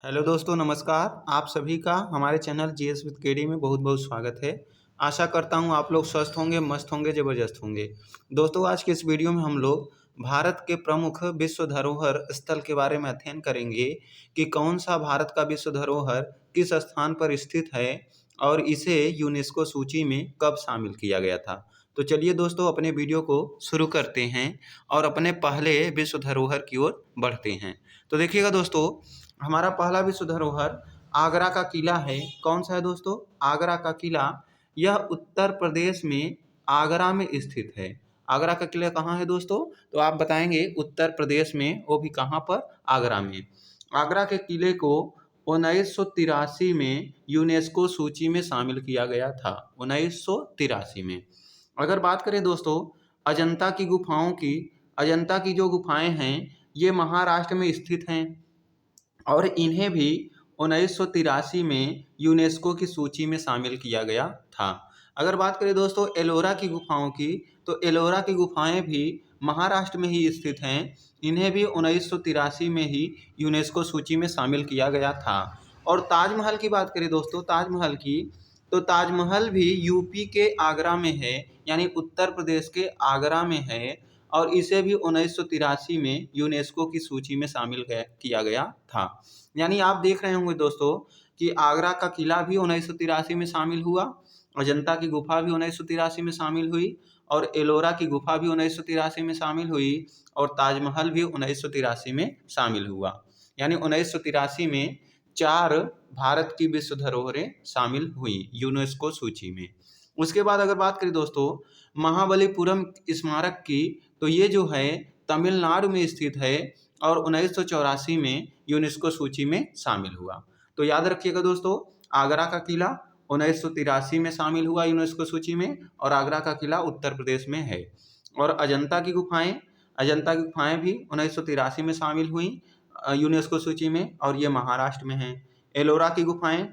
Hello दोस्तों, नमस्कार। आप सभी का हमारे चैनल जीएस विद केडी में बहुत बहुत स्वागत है। आशा करता हूँ आप लोग स्वस्थ होंगे, मस्त होंगे, ज़बरदस्त होंगे। दोस्तों, आज के इस वीडियो में हम लोग भारत के प्रमुख विश्व धरोहर स्थल के बारे में अध्ययन करेंगे कि कौन सा भारत का विश्व धरोहर किस स्थान पर स्थित है और इसे यूनेस्को सूची में कब शामिल किया गया था। तो चलिए दोस्तों, अपने वीडियो को शुरू करते हैं और अपने पहले विश्व धरोहर की ओर बढ़ते हैं। तो देखिएगा दोस्तों, हमारा पहला विश्व धरोहर आगरा का किला है। कौन सा है दोस्तों? आगरा का किला। यह उत्तर प्रदेश में आगरा में स्थित है। आगरा का किला कहाँ है दोस्तों? तो आप बताएंगे उत्तर प्रदेश में, वो भी कहाँ पर? आगरा में। आगरा के किले को 1983 में यूनेस्को सूची में शामिल किया गया था। 1983 में। अगर बात करें दोस्तों अजंता की गुफाओं की, अजंता की जो गुफाएं हैं ये महाराष्ट्र में स्थित हैं और इन्हें भी 1983 में यूनेस्को की सूची में शामिल किया गया था। अगर बात करें दोस्तों एलोरा की गुफाओं की, तो एलोरा की गुफाएं भी महाराष्ट्र में ही स्थित हैं। इन्हें भी 1983 में ही यूनेस्को सूची में शामिल किया गया था। और ताजमहल की बात करें दोस्तों, ताजमहल की, तो ताजमहल भी यूपी के आगरा में है, यानी उत्तर प्रदेश के आगरा में है और इसे भी 1983 में यूनेस्को की सूची में शामिल किया गया था। यानी आप देख रहे होंगे दोस्तों कि आगरा का किला भी 1983 में शामिल हुआ, अजंता की गुफा भी 1983 में शामिल हुई और एलोरा की गुफा भी 1983 में शामिल हुई और ताजमहल भी 1983 में शामिल हुआ। यानी 1983 में 4 भारत की विश्व धरोहरें शामिल हुई यूनेस्को सूची में। उसके बाद अगर बात करें दोस्तों महाबलीपुरम स्मारक की, तो ये जो है तमिलनाडु में स्थित है और 1984 में यूनेस्को सूची में शामिल हुआ। तो याद रखिएगा दोस्तों, आगरा का किला 1983 में शामिल हुआ यूनेस्को सूची में और आगरा का किला उत्तर प्रदेश में है। और अजंता की गुफाएं, अजंता की गुफाएं भी 1983 में शामिल हुई यूनेस्को सूची में और ये महाराष्ट्र में है। एलोरा की गुफाएं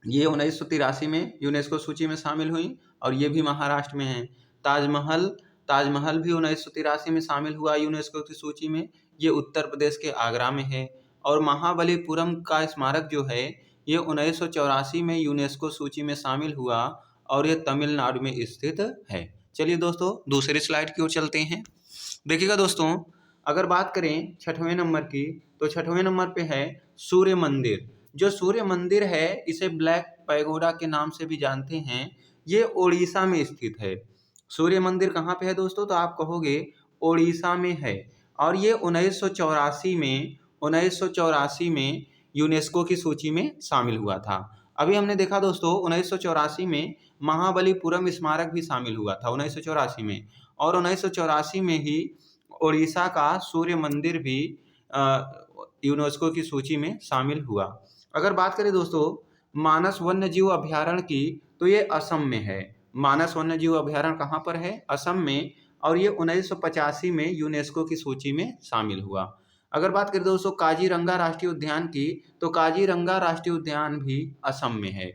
ये 1983 में यूनेस्को सूची में शामिल हुई और ये भी महाराष्ट्र में है। ताजमहल, ताजमहल भी 1983 में शामिल हुआ यूनेस्को की सूची में, ये उत्तर प्रदेश के आगरा में है। और महाबलीपुरम का स्मारक जो है ये 1984 में यूनेस्को सूची में शामिल हुआ और ये तमिलनाडु में स्थित है। चलिए दोस्तों दूसरी स्लाइड की ओर चलते हैं। देखिएगा दोस्तों, अगर बात करें छठवें नंबर की, तो छठवें नंबर पे है सूर्य मंदिर। जो सूर्य मंदिर है इसे ब्लैक पैगोडा के नाम से भी जानते हैं। ये ओडिशा में स्थित है। सूर्य मंदिर कहाँ पे है दोस्तों? तो आप कहोगे ओडिशा में है और ये 1984 में यूनेस्को की सूची में शामिल हुआ था। अभी हमने देखा दोस्तों 1984 में महाबलीपुरम स्मारक भी शामिल हुआ था 1984 में, और 1984 में ही ओडिशा का सूर्य मंदिर भी यूनेस्को की सूची में शामिल हुआ। अगर बात करें दोस्तों मानस वन्यजीव अभयारण्य की, तो ये असम में है। मानस वन्यजीव अभयारण्य कहाँ पर है? असम में, और ये 1985 में यूनेस्को की सूची में शामिल हुआ। अगर बात करें दोस्तों काजीरंगा राष्ट्रीय उद्यान की, तो काजीरंगा राष्ट्रीय उद्यान भी असम में है।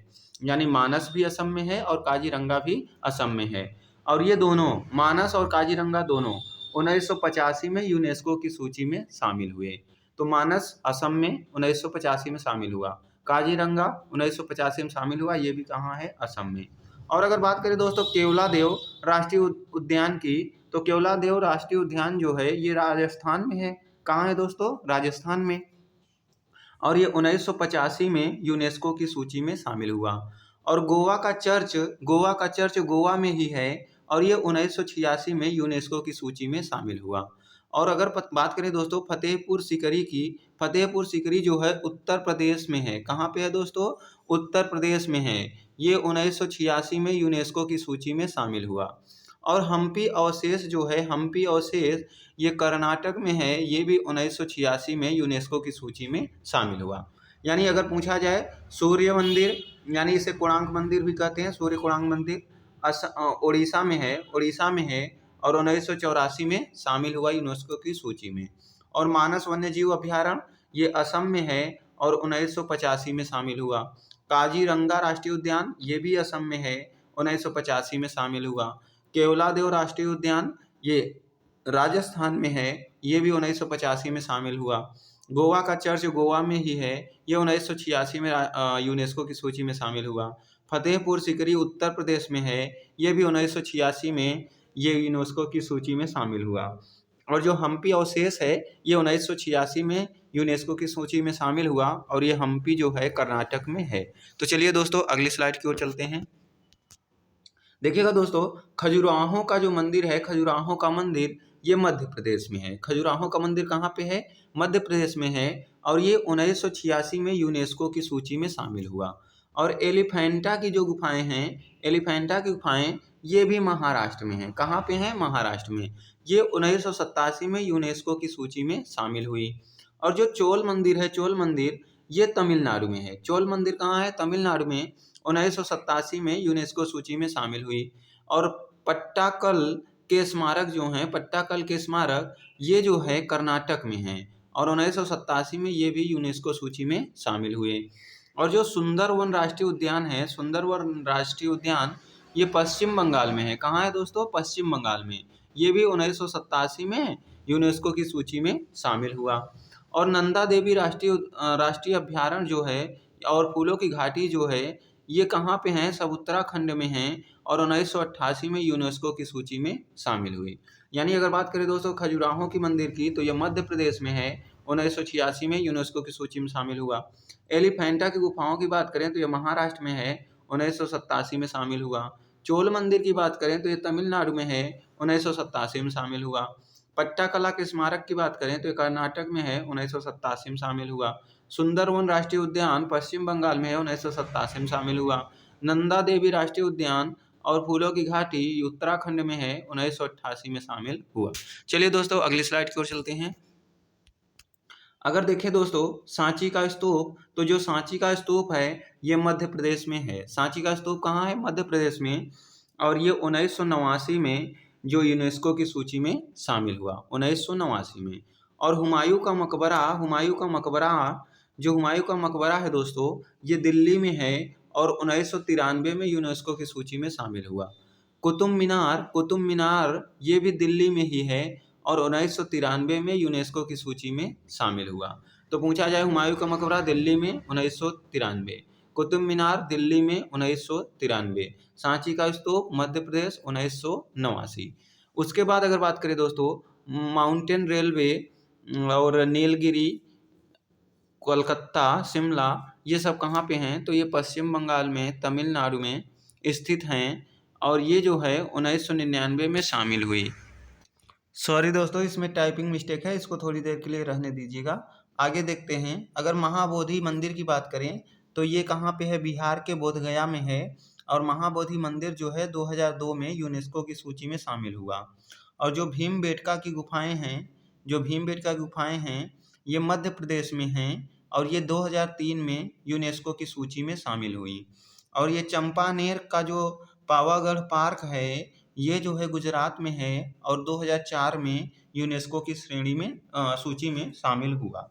यानी मानस भी असम में है और काजीरंगा भी असम में है। और ये दोनों, मानस और काजीरंगा दोनों 1985 में यूनेस्को की सूची में शामिल हुए। तो मानस असम में 1985 में शामिल हुआ, काजीरंगा 1985 में शामिल हुआ, ये भी कहाँ है? असम में। और अगर बात करें दोस्तों केवलादेव राष्ट्रीय उद्यान की, तो केवलादेव राष्ट्रीय उद्यान जो है ये राजस्थान में है। कहाँ है दोस्तों? राजस्थान में। और ये 1985 में यूनेस्को की सूची में शामिल हुआ। और गोवा का चर्च गोवा में ही है और ये 1986 में यूनेस्को की सूची में शामिल हुआ। और अगर बात करें दोस्तों फतेहपुर सीकरी की, फतेहपुर सीकरी जो है उत्तर प्रदेश में है। कहाँ पे है दोस्तों? उत्तर प्रदेश में है। ये 1986 में यूनेस्को की सूची में शामिल हुआ। और हम्पी अवशेष जो है, हम्पी अवशेष ये कर्नाटक में है, ये भी 1986 में यूनेस्को की सूची में शामिल हुआ। यानी अगर पूछा जाए सूर्य मंदिर, यानी इसे कोणार्क मंदिर भी कहते हैं, सूर्य कोणार्क मंदिर उड़ीसा में है, उड़ीसा में है और 1984 में शामिल हुआ यूनेस्को की सूची में। और मानस वन्यजीव अभयारण्य ये असम में है और 1985 में शामिल हुआ। काजीरंगा राष्ट्रीय उद्यान ये भी असम में है, 1985 में शामिल हुआ। केवलादेव राष्ट्रीय उद्यान ये राजस्थान में है, ये भी 1985 में शामिल हुआ। गोवा का चर्च गोवा में ही है, ये 1986 में यूनेस्को की सूची में शामिल हुआ। फतेहपुर सीकरी उत्तर प्रदेश में है, ये भी 1986 में ये यूनेस्को की सूची में शामिल हुआ। और जो हम्पी अवशेष है, ये 1986 में यूनेस्को की सूची में शामिल हुआ और ये हम्पी जो है कर्नाटक में है। तो चलिए दोस्तों अगली स्लाइड की ओर चलते हैं। देखिएगा दोस्तों, खजुराहो का जो मंदिर है, खजुराहो का मंदिर ये मध्य प्रदेश में है। खजुराहो का मंदिर कहाँ पे है? मध्य प्रदेश में है और ये 1986 में यूनेस्को की सूची में शामिल हुआ। और एलिफेंटा की जो गुफाएं हैं, एलिफेंटा की गुफाएं ये भी महाराष्ट्र में हैं। कहाँ पे हैं? महाराष्ट्र में। ये 1987 में यूनेस्को की सूची में शामिल हुई। और जो चोल मंदिर है, चोल मंदिर ये तमिलनाडु में है। चोल मंदिर कहाँ है? तमिलनाडु में। 1987 में यूनेस्को सूची में शामिल हुई। और पट्टाकल के स्मारक जो हैं, पट्टाकल के स्मारक ये जो है कर्नाटक में हैं और 1987 में ये भी यूनेस्को सूची में शामिल हुए। और जो सुंदरवन राष्ट्रीय उद्यान है, सुंदरवन राष्ट्रीय उद्यान ये पश्चिम बंगाल में है। कहाँ है दोस्तों? पश्चिम बंगाल में। ये भी 1987 में यूनेस्को की सूची में शामिल हुआ। और नंदा देवी राष्ट्रीय अभ्यारण्य जो है और फूलों की घाटी जो है ये कहाँ पे हैं? सब उत्तराखंड में हैं और 1988 में यूनेस्को की सूची में शामिल हुई। यानी अगर बात करें दोस्तों खजुराहो की मंदिर की, तो ये मध्य प्रदेश में है, 1986 में यूनेस्को की सूची में शामिल हुआ। एलिफेंटा की गुफाओं की बात करें तो ये महाराष्ट्र में है, 1987 में शामिल हुआ। चोल मंदिर की बात करें तो ये तमिलनाडु में है, 1987 में शामिल हुआ। पट्टाकला के स्मारक की बात करें तो ये कर्नाटक में है, 1987 में शामिल हुआ। सुंदरवन राष्ट्रीय उद्यान पश्चिम बंगाल में है, 1987 में शामिल हुआ। नंदा देवी राष्ट्रीय उद्यान और फूलों की घाटी उत्तराखंड में है, 1988 में शामिल हुआ। चलिए दोस्तों अगली स्लाइड की ओर चलते हैं। अगर देखें दोस्तों सांची का स्तूप, तो जो सांची का स्तूप है ये मध्य प्रदेश में है। सांची का स्तूप कहाँ है? मध्य प्रदेश में। और ये 1989 में जो यूनेस्को की सूची में शामिल हुआ, 1989 में। और हुमायूं का मकबरा, जो हुमायूं का मकबरा है दोस्तों ये दिल्ली में है और 1993 में यूनेस्को की सूची में शामिल हुआ। कुतुब मीनार ये भी दिल्ली में ही है और 1993 में यूनेस्को की सूची में शामिल हुआ। तो पूछा जाए हुमायूं का मकबरा दिल्ली में 1993, कुतुब मीनार दिल्ली में 1993, सांची का स्तूप मध्य प्रदेश 1989। उसके बाद अगर बात करें दोस्तों माउंटेन रेलवे और नीलगिरी, कोलकाता, शिमला ये सब कहाँ पे हैं? तो ये पश्चिम बंगाल में, तमिलनाडु में स्थित हैं और ये जो है 1999 में शामिल हुई। सॉरी दोस्तों इसमें टाइपिंग मिस्टेक है, इसको थोड़ी देर के लिए रहने दीजिएगा। आगे देखते हैं। अगर महाबोधि मंदिर की बात करें तो ये कहाँ पे है? बिहार के बोधगया में है और महाबोधि मंदिर जो है 2002 में यूनेस्को की सूची में शामिल हुआ। और जो भीमबेटका की गुफाएं हैं, जो भीमबेटका गुफाएं हैं ये मध्य प्रदेश में हैं और ये 2003 में यूनेस्को की सूची में शामिल हुई। और ये चंपानेर का जो पावागढ़ पार्क है ये जो है गुजरात में है और 2004 में यूनेस्को की श्रेणी में सूची में शामिल हुआ।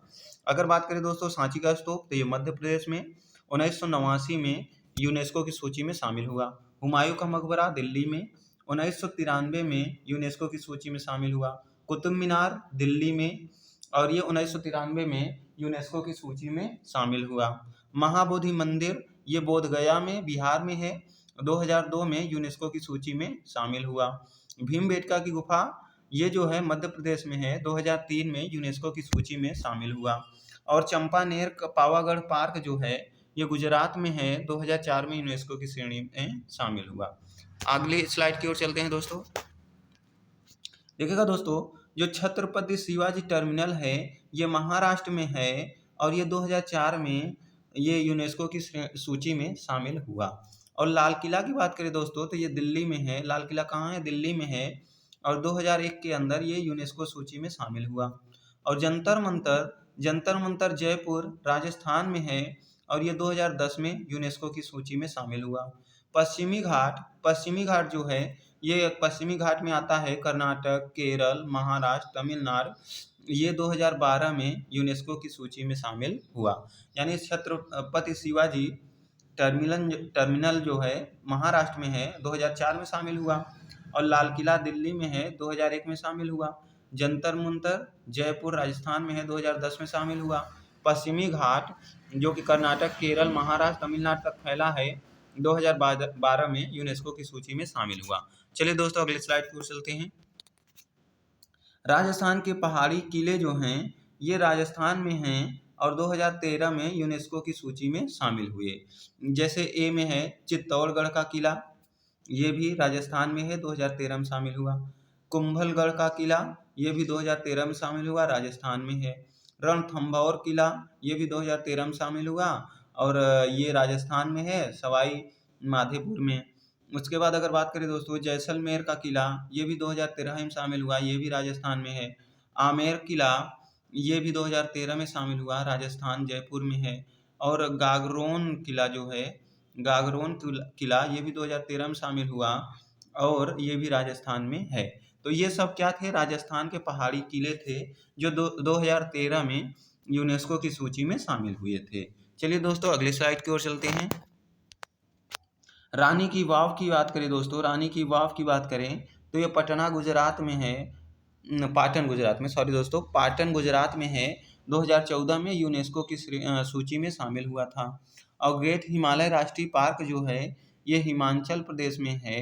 अगर बात करें दोस्तों सांची का स्तूप तो ये मध्य प्रदेश में 1989 में यूनेस्को की सूची में शामिल हुआ। हुमायूं का मकबरा दिल्ली में 1993 में यूनेस्को की सूची में शामिल हुआ। कुतुब मीनार दिल्ली में और ये 1993 में यूनेस्को की सूची में शामिल हुआ। महाबोधि मंदिर ये बोधगया में बिहार में है, 2002 में यूनेस्को की सूची में शामिल हुआ। भीमबेटका की गुफा ये जो है मध्य प्रदेश में है, 2003 में यूनेस्को की सूची में शामिल हुआ। और चंपानेर का पावागढ़ पार्क जो है ये गुजरात में है, 2004 में यूनेस्को की श्रेणी में शामिल हुआ। अगली स्लाइड की ओर चलते हैं दोस्तों। देखिएगा दोस्तों जो छत्रपति शिवाजी टर्मिनल है ये महाराष्ट्र में है और ये 2004 में ये यूनेस्को की सूची में शामिल हुआ। और लाल किला की बात करें दोस्तों तो ये दिल्ली में है। लाल किला कहाँ है? दिल्ली में है और 2001 के अंदर ये यूनेस्को सूची में शामिल हुआ। और जंतर मंतर जयपुर राजस्थान में है और ये 2010 में यूनेस्को की सूची में शामिल हुआ। पश्चिमी घाट जो है ये पश्चिमी घाट में आता है, कर्नाटक, केरल, महाराष्ट्र, तमिलनाडु, ये 2012 में यूनेस्को की सूची में शामिल हुआ। यानी छत्रपति शिवाजी टर्मिनल जो है महाराष्ट्र में है, 2004 में शामिल हुआ। और लाल किला दिल्ली में है, 2001 में शामिल हुआ। जंतर मंतर जयपुर राजस्थान में है, 2010 में शामिल हुआ। पश्चिमी घाट जो कि कर्नाटक, केरल, महाराष्ट्र, तमिलनाडु तक फैला है, 2012 में यूनेस्को की सूची में शामिल हुआ। चलिए दोस्तों अगले स्लाइड की ओर चलते हैं। राजस्थान के पहाड़ी किले जो हैं ये राजस्थान में हैं और 2013 में यूनेस्को की सूची में शामिल हुए। जैसे ए में है चित्तौड़गढ़ का किला, ये भी राजस्थान में है, 2013 में शामिल हुआ। कुंभलगढ़ का किला ये भी 2013 में शामिल हुआ, राजस्थान में है। रणथंभौर किला ये भी 2013 में शामिल हुआ और ये राजस्थान में है, सवाई माधोपुर में। उसके बाद अगर बात करें दोस्तों जैसलमेर का किला ये भी 2013 में शामिल हुआ, ये भी राजस्थान में है। आमेर किला ये भी 2013 में शामिल हुआ, राजस्थान जयपुर में है। और गागरोन किला जो है, गागरोन किला ये भी 2013 में शामिल हुआ और ये भी राजस्थान में है। तो ये सब क्या थे, राजस्थान के पहाड़ी किले थे जो 2013 में यूनेस्को की सूची में शामिल हुए थे। चलिए दोस्तों अगले स्लाइड की ओर चलते हैं। रानी की वाव की बात करें दोस्तों, रानी की वाव की बात करें तो ये पटना गुजरात में है, पाटन गुजरात में, सॉरी दोस्तों, पाटन गुजरात में है, 2014 में यूनेस्को की सूची में शामिल हुआ था। और ग्रेट हिमालय राष्ट्रीय पार्क जो है ये हिमाचल प्रदेश में है,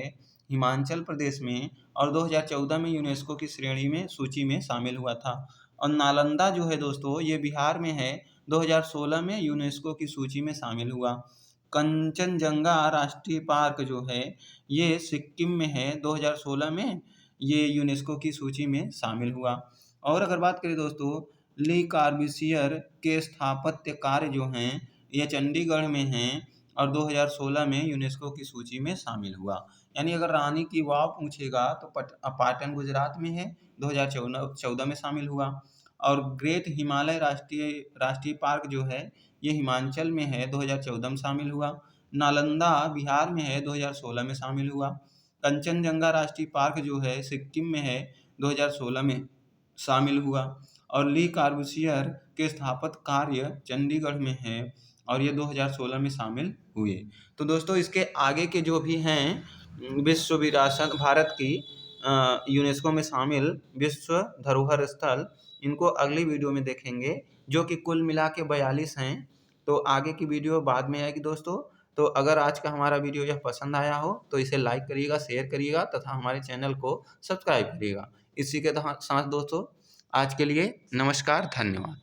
हिमाचल प्रदेश में, और 2014 में यूनेस्को की श्रेणी में सूची में शामिल हुआ था। और नालंदा जो है दोस्तों ये बिहार में है, 2016 में यूनेस्को की सूची में शामिल हुआ। कंचनजंगा राष्ट्रीय पार्क जो है ये सिक्किम में है, 2016 में ये यूनेस्को की सूची में शामिल हुआ। और अगर बात करें दोस्तों ली कार्बूसियर के स्थापत्य कार्य जो हैं ये चंडीगढ़ में हैं और 2016 में यूनेस्को की सूची में शामिल हुआ। यानी अगर रानी की वाव पूछेगा तो पाटन गुजरात में है, 2014 में शामिल हुआ। और ग्रेट हिमालय राष्ट्रीय पार्क जो है ये हिमाचल में है, 2014 में शामिल हुआ। नालंदा बिहार में है, 2016 में शामिल हुआ। कंचनजंगा राष्ट्रीय पार्क जो है सिक्किम में है, 2016 में शामिल हुआ। और ली कार्बूसियर के स्थापत्य कार्य चंडीगढ़ में है और ये 2016 में शामिल हुए। तो दोस्तों इसके आगे के जो भी हैं विश्व विरासत भारत की यूनेस्को में शामिल विश्व धरोहर स्थल, इनको अगली वीडियो में देखेंगे जो कि कुल मिला के 42 हैं। तो आगे की वीडियो बाद में आएगी दोस्तों। तो अगर आज का हमारा वीडियो यह पसंद आया हो तो इसे लाइक करिएगा, शेयर करिएगा तथा हमारे चैनल को सब्सक्राइब करिएगा। इसी के साथ दोस्तों आज के लिए नमस्कार, धन्यवाद।